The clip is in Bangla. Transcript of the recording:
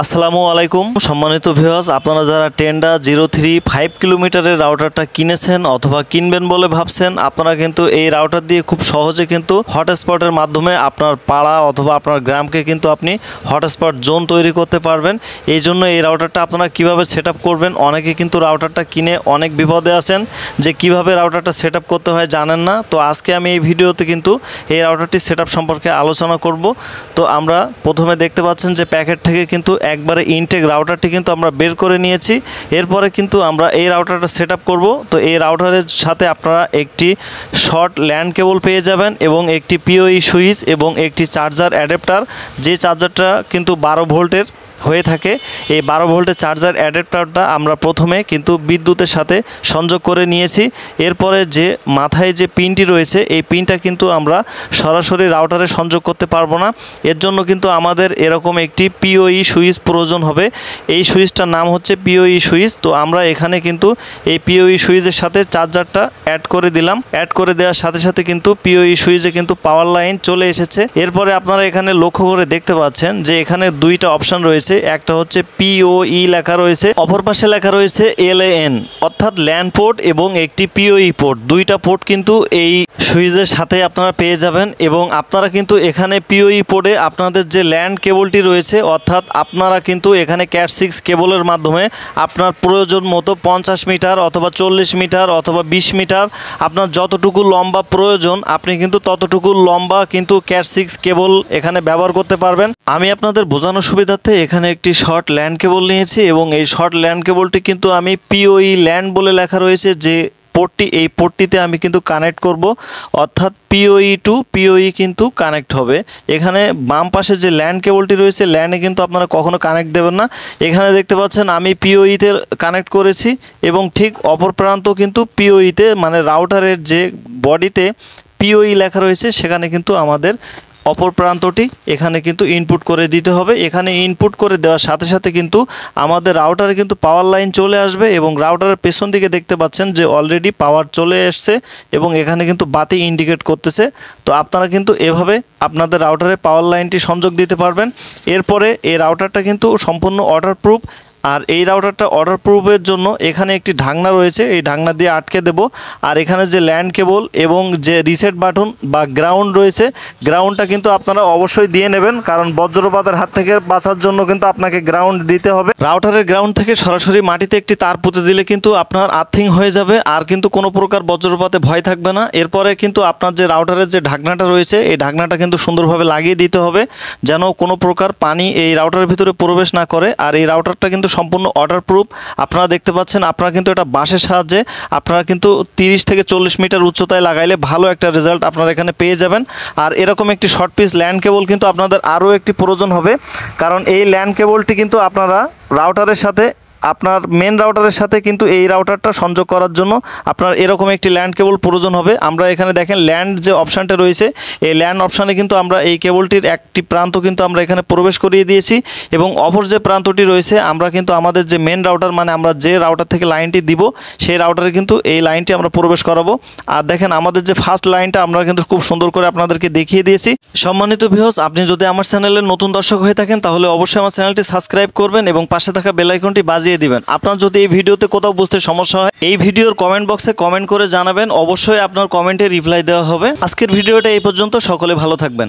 আসসালামু আলাইকুম সম্মানিত ভিউয়ার্স, আপনারা যারা টেন্ডা 03 5 কিলোমিটারের রাউটারটা কিনেছেন অথবা কিনবেন বলে ভাবছেন, আপনারা কিন্তু এই রাউটার দিয়ে খুব সহজে কিন্তু হটস্পটের মাধ্যমে আপনার পাড়া অথবা আপনার গ্রামকে কিন্তু আপনি হটস্পট জোন তৈরি করতে পারবেন। এই জন্য এই রাউটারটা আপনারা কিভাবে সেট করবেন, অনেকে কিন্তু রাউটারটা কিনে অনেক বিপদে আছেন যে কিভাবে রাউটারটা সেট করতে হয় জানেন না। তো আজকে আমি এই ভিডিওতে কিন্তু এই রাউটারটি সেট সম্পর্কে আলোচনা করব। তো আমরা প্রথমে দেখতে পাচ্ছেন যে প্যাকেট থেকে কিন্তু একবারে ইনটেক রাউটারটি কিন্তু আমরা বের করে নিয়েছি। এরপরে কিন্তু আমরা এই রাউটারটা সেট করব। তো এই রাউটারের সাথে আপনারা একটি শর্ট ল্যান্ড কেবল পেয়ে যাবেন এবং একটি পিওই সুইচ এবং একটি চার্জার অ্যাডাপ্টার, যে চার্জারটা কিন্তু 12 ভোল্টের হয়ে থাকে। এই 12 ভোল্টের চার্জার অ্যাডাপ্টারটা আমরা প্রথমে কিন্তু বিদ্যুতের সাথে সংযোগ করে নিয়েছি। এরপরে যে মাথায় যে পিনটি রয়েছে, এই পিনটা কিন্তু আমরা সরাসরি রাউটারে সংযোগ করতে পারবো না। এর জন্য কিন্তু আমাদের এরকম একটি পিওই সুইচ প্রয়োজন হবে। এই সুইচটার নাম হচ্ছে পিওই সুইচ। তো আমরা এখানে কিন্তু এই পিওই সুইচের সাথে চার্জারটা অ্যাড করে দিলাম। অ্যাড করে দেওয়ার সাথে সাথে কিন্তু পিওই সুইচে কিন্তু পাওয়ার লাইন চলে এসেছে। এরপরে আপনারা এখানে লক্ষ্য করে দেখতে পাচ্ছেন যে এখানে দুইটা অপশন রয়েছে। একটা হচ্ছে পিওই লেখা রয়েছে, অপর পাশে লেখা রয়েছে LAN, অর্থাৎ ল্যান্ড পোর্ট, এবং একটি পিওই পোর্ট। দুইটা পোর্ট কিন্তু এই সুইচের সাথে আপনারা পেয়ে যাবেন। এবং আপনারা কিন্তু এখানে পিওই পোর্টে আপনাদের যে ল্যান্ড কেবলটি রয়েছে, অর্থাৎ আপনারা কিন্তু এখানে ক্যাট 6 কেবলের মাধ্যমে আপনার প্রয়োজন মতো 50 মিটার অথবা 40 মিটার অথবা 20 মিটার আপনার যতটুকু লম্বা প্রয়োজন, আপনি কিন্তু ততটুকু লম্বা কিন্তু ক্যাট 6 কেবল এখানে ব্যবহার করতে পারবেন। আমি আপনাদের বোঝানোর সুবিধার্থে এখানে একটি শর্ট ল্যান্ড কেবল নিয়েছি এবং এই শর্ট ল্যান্ড কেবলটি কিন্তু আমি পিওই ল্যান্ড বলে লেখা রয়েছে যে পোর্টটি, এই পোর্টটিতে আমি কিন্তু কানেক্ট করব, অর্থাৎ পিওই টু পিওই কিন্তু কানেক্ট হবে। এখানে বাম পাশে যে ল্যান্ড কেবলটি রয়েছে, ল্যান্ডে কিন্তু আপনারা কখনো কানেক্ট দেবেন না। এখানে দেখতে পাচ্ছেন আমি পিওইতে কানেক্ট করেছি এবং ঠিক অপর প্রান্ত কিন্তু পিওইতে, মানে রাউটারের যে বডিতে পিওই লেখা রয়েছে সেখানে কিন্তু আমাদের অপর প্রান্তটি এখানে কিন্তু ইনপুট করে দিতে হবে। এখানে ইনপুট করে দেওয়ার সাথে সাথে কিন্তু আমাদের রাউটারে কিন্তু পাওয়ার লাইন চলে আসবে এবং রাউটারের পেছন দিকে দেখতে পাচ্ছেন যে অলরেডি পাওয়ার চলে এসছে এবং এখানে কিন্তু বাতি ইন্ডিকেট করতেছে। তো আপনারা কিন্তু এভাবে আপনাদের রাউটারে পাওয়ার লাইনটি সংযোগ দিতে পারবেন। এরপরে এই রাউটারটা কিন্তু সম্পূর্ণ ওয়াটারপ্রুফ। আর এই রাউটারটা ওয়াটারপ্রুফের জন্য এখানে একটি ঢাকনা রয়েছে, এই ঢাকনা দিয়ে আটকে দেব। আর এখানে যে ল্যান্ড কেবল এবং যে রিসেট বাটন বা গ্রাউন্ড রয়েছে, গ্রাউন্ডটা কিন্তু আপনারা অবশ্যই দিয়ে নেবেন, কারণ বজ্রপাতের হাত থেকে বাঁচার জন্য কিন্তু আপনাকে গ্রাউন্ড দিতে হবে। রাউটারের গ্রাউন্ড থেকে সরাসরি মাটিতে একটি তার পুঁতে দিলে কিন্তু আপনার আর্থিং হয়ে যাবে, আর কিন্তু কোনো প্রকার বজ্রপাতে ভয় থাকবে না। এরপরে কিন্তু আপনার যে রাউটারের যে ঢাকনাটা রয়েছে, এই ঢাকনাটা কিন্তু সুন্দরভাবে লাগিয়ে দিতে হবে যেন কোনো প্রকার পানি এই রাউটারের ভিতরে প্রবেশ না করে। আর এই রাউটারটা কিন্তু সম্পূর্ণ ওয়াটারপ্রুফ। আপনারা দেখতে পাচ্ছেন, আপনারা কিন্তু এটা বাঁশের সাহায্যে আপনারা কিন্তু 30 থেকে 40 মিটার উচ্চতায় লাগাইলে ভালো একটা রেজাল্ট আপনারা এখানে পেয়ে যাবেন। আর এরকম একটি শর্ট পিস ল্যান্ড কেবল কিন্তু আপনাদের আরও একটি প্রয়োজন হবে, কারণ এই ল্যান্ড কেবলটি কিন্তু আপনারা রাউটারের সাথে, আপনার মেন রাউটারের সাথে কিন্তু এই রাউটারটা সংযোগ করার জন্য আপনার এরকম একটি ল্যান্ড কেবল প্রয়োজন হবে। আমরা এখানে দেখেন ল্যান্ড যে অপশানটা রয়েছে, এই ল্যান্ড অপশানে কিন্তু আমরা এই কেবলটির একটি প্রান্ত কিন্তু আমরা এখানে প্রবেশ করিয়ে দিয়েছি এবং অপর যে প্রান্তটি রয়েছে আমরা কিন্তু আমাদের যে মেন রাউটার, মানে আমরা যে রাউটার থেকে লাইনটি দিব সেই রাউটারে কিন্তু এই লাইনটি আমরা প্রবেশ করাবো। আর দেখেন আমাদের যে ফার্স্ট লাইনটা আমরা কিন্তু খুব সুন্দর করে আপনাদেরকে দেখিয়ে দিয়েছি। সম্মানিত ভিউয়ার্স, আপনি যদি আমার চ্যানেলের নতুন দর্শক হয়ে থাকেন তাহলে অবশ্যই আমার চ্যানেলটি সাবস্ক্রাইব করবেন এবং পাশে থাকা বেল আইকনটি বাজিয়ে দিবেন। আপনার যদি এই ভিডিওতে কোথাও বুঝতে সমস্যা হয়, এই ভিডিওর কমেন্ট বক্সে কমেন্ট করে জানাবেন, অবশ্যই আপনার কমেন্টে রিপ্লাই দেওয়া হবে। আজকের ভিডিওটা এই পর্যন্ত, সকলে ভালো থাকবেন।